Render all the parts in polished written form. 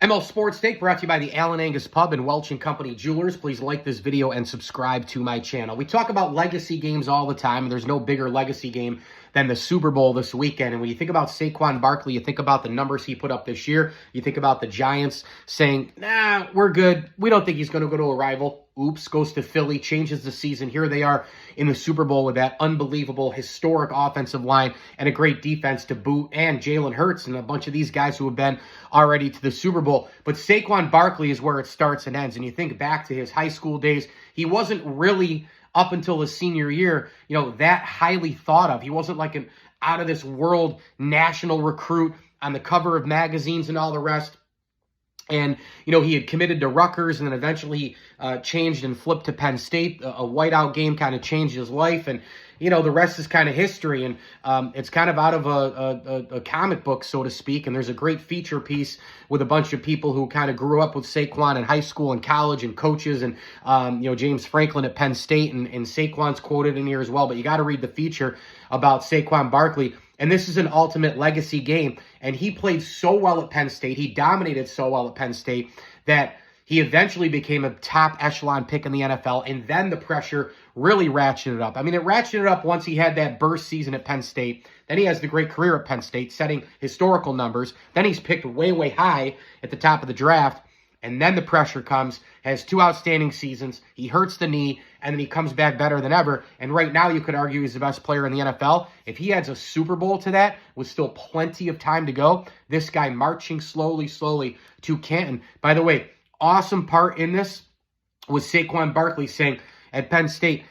ML Sports Take brought to you by the Allen Angus Pub and Welch & Company Jewelers. Please like this video and subscribe to my channel. We talk about legacy games all the time, and there's no bigger legacy game than the Super Bowl this weekend. And when you think about Saquon Barkley, you think about the numbers he put up this year. You think about the Giants saying, nah, we're good. We don't think he's going to go to a rival. Oops, goes to Philly, changes the season. Here they are in the Super Bowl with that unbelievable, historic offensive line and a great defense to boot, and Jalen Hurts and a bunch of these guys who have been already to the Super Bowl. But Saquon Barkley is where it starts and ends. And you think back to his high school days, he wasn't really, up until his senior year, that highly thought of. He wasn't like an out-of-this-world national recruit on the cover of magazines and all the rest. And, he had committed to Rutgers and then eventually changed and flipped to Penn State. A whiteout game kind of changed his life. And, the rest is kind of history. And it's kind of out of a comic book, so to speak. And there's a great feature piece with a bunch of people who kind of grew up with Saquon in high school and college and coaches. And, James Franklin at Penn State. And Saquon's quoted in here as well. But you got to read the feature about Saquon Barkley. And this is an ultimate legacy game. And he played so well at Penn State. He dominated so well at Penn State that he eventually became a top echelon pick in the NFL. And then the pressure really ratcheted up. I mean, it ratcheted up once he had that burst season at Penn State. Then he has the great career at Penn State, setting historical numbers. Then he's picked way, way high at the top of the draft. And then the pressure comes, has two outstanding seasons. He hurts the knee, and then he comes back better than ever. And right now, you could argue he's the best player in the NFL. If he adds a Super Bowl to that, with still plenty of time to go, this guy marching slowly to Canton. By the way, awesome part in this was Saquon Barkley saying at Penn State,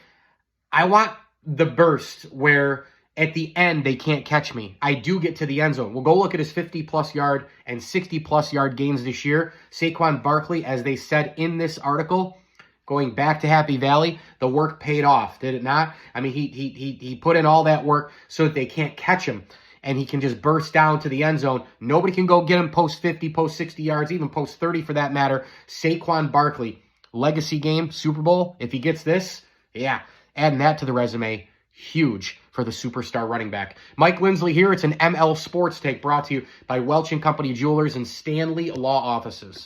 I want the burst where at the end, they can't catch me. I do get to the end zone. We'll go look at his 50-plus yard and 60-plus yard gains this year. Saquon Barkley, as they said in this article, going back to Happy Valley, the work paid off, did it not? I mean, he put in all that work so that they can't catch him, and he can just burst down to the end zone. Nobody can go get him post 50, post 60 yards, even post 30 for that matter. Saquon Barkley, legacy game, Super Bowl. If he gets this, yeah, adding that to the resume, huge for the superstar running back. Mike Lindsley here. It's an ML Sports Take brought to you by Welch & Company Jewelers and Stanley Law Offices.